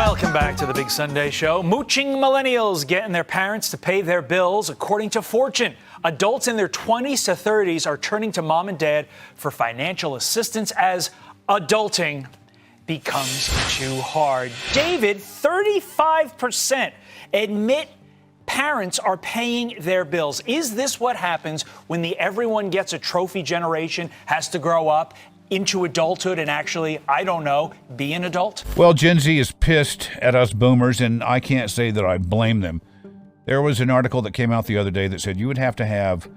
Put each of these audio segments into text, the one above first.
Welcome back to the Big Sunday Show. Mooching millennials getting their parents to pay their bills. According to Fortune, adults in their 20s to 30s are turning to mom and dad for financial assistance as adulting becomes too hard. David, 35% admit parents are paying their bills. Is this what happens when the everyone gets a trophy generation has to grow up into adulthood and actually, I don't know, be an adult? Well, Gen Z is pissed at us boomers, and I can't say that I blame them. There was an article that came out the other day that said you would have to have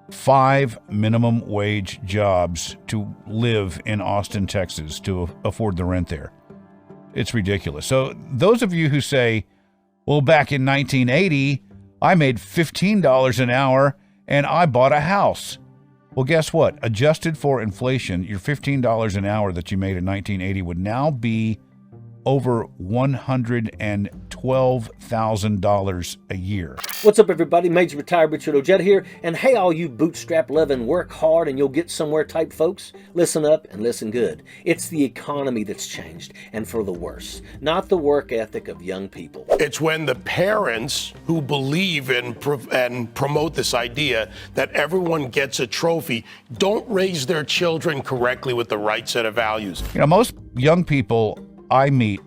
5 minimum wage jobs to live in Austin, Texas, to afford the rent there. It's ridiculous. So those of you who say, well, back in 1980, I made $15 an hour and I bought a house. Well, guess what? Adjusted for inflation, your $15 an hour that you made in 1980 would now be over $112,000 a year. What's up, everybody? Major Retired Richard Ojeda here. And hey, all you bootstrap-loving, work hard and you'll get somewhere type folks, listen up and listen good. It's the economy that's changed, and for the worse, not the work ethic of young people. It's when the parents who believe in and promote this idea that everyone gets a trophy don't raise their children correctly with the right set of values. You know, most young people I meet,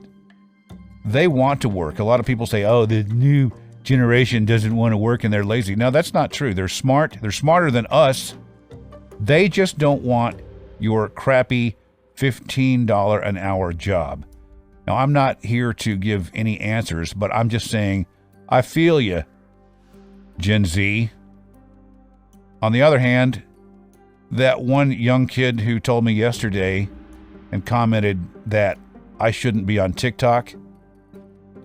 they want to work. A lot of people say, oh, the new generation doesn't want to work and they're lazy. No, that's not true. They're smart. They're smarter than us. They just don't want your crappy $15 an hour job. Now, I'm not here to give any answers, but I'm just saying, I feel you, Gen Z. On the other hand, that one young kid who told me yesterday and commented that I shouldn't be on TikTok.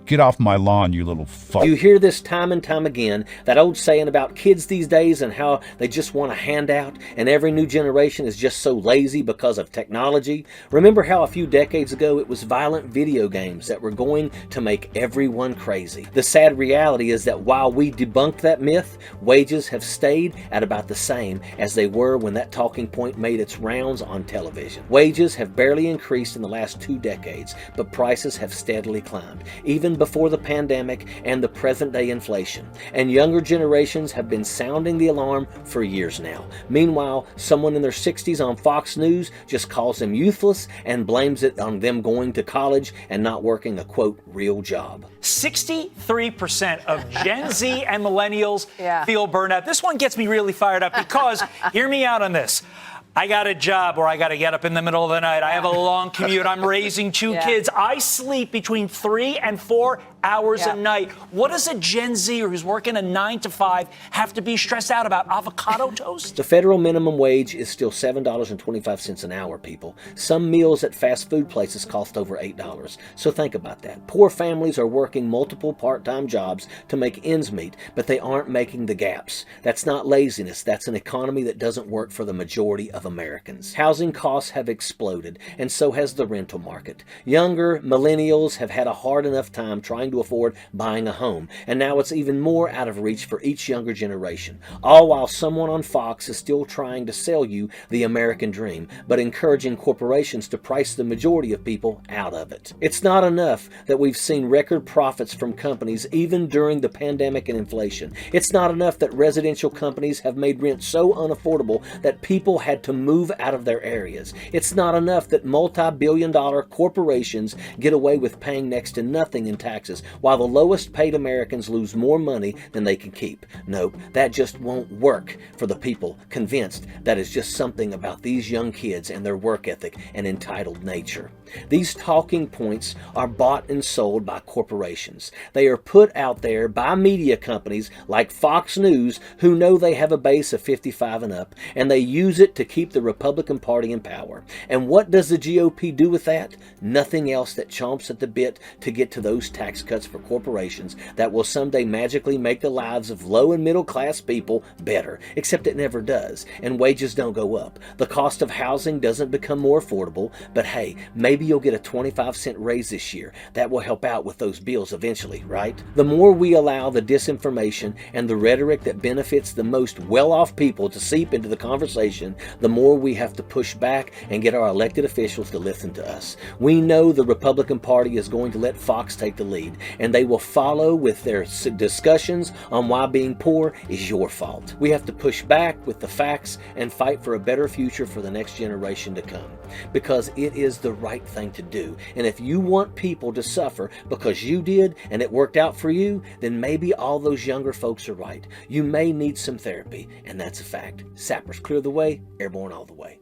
Get off my lawn, you little fuck. You hear this time and time again, that old saying about kids these days and how they just want a handout and every new generation is just so lazy because of technology. Remember how a few decades ago it was violent video games that were going to make everyone crazy. The sad reality is that while we debunked that myth, wages have stayed at about the same as they were when that talking point made its rounds on television. Wages have barely increased in the last 2 decades, but prices have steadily climbed, even before the pandemic and the present-day inflation. And younger generations have been sounding the alarm for years now. Meanwhile, someone in their 60s on Fox News just calls them youthless and blames it on them going to college and not working a, quote, real job. 63% of Gen Z and millennials feel burned out. This one gets me really fired up because, hear me out on this. I got a job where I got to get up in the middle of the night. I have a long commute. I'm raising 2 kids. I sleep between 3 and 4 hours a night. What does a Gen Zer who's working a 9 to 5 have to be stressed out about? Avocado toast? The federal minimum wage is still $7.25 an hour, people. Some meals at fast food places cost over $8. So think about that. Poor families are working multiple part-time jobs to make ends meet, but they aren't making the gaps. That's not laziness. That's an economy that doesn't work for the majority of Americans. Housing costs have exploded, and so has the rental market. Younger millennials have had a hard enough time trying to afford buying a home, and now it's even more out of reach for each younger generation, all while someone on Fox is still trying to sell you the American dream, but encouraging corporations to price the majority of people out of it. It's not enough that we've seen record profits from companies even during the pandemic and inflation. It's not enough that residential companies have made rent so unaffordable that people had to move out of their areas. It's not enough that multi-billion-dollar corporations get away with paying next to nothing in taxes, while the lowest paid Americans lose more money than they can keep. Nope, that just won't work for the people convinced that it's just something about these young kids and their work ethic and entitled nature. These talking points are bought and sold by corporations. They are put out there by media companies like Fox News, who know they have a base of 55 and up, and they use it to keep the Republican Party in power. And what does the GOP do with that? Nothing else that chomps at the bit to get to those tax cuts for corporations that will someday magically make the lives of low and middle class people better, except it never does, and wages don't go up. The cost of housing doesn't become more affordable, but hey, maybe you'll get a 25-cent raise this year. That will help out with those bills eventually, right? The more we allow the disinformation and the rhetoric that benefits the most well-off people to seep into the conversation, the more we have to push back and get our elected officials to listen to us. We know the Republican Party is going to let Fox take the lead, and they will follow with their discussions on why being poor is your fault. We have to push back with the facts and fight for a better future for the next generation to come, because it is the right thing to do. And if you want people to suffer because you did and it worked out for you, then maybe all those younger folks are right. You may need some therapy, and that's a fact. Sappers clear the way, airborne all the way.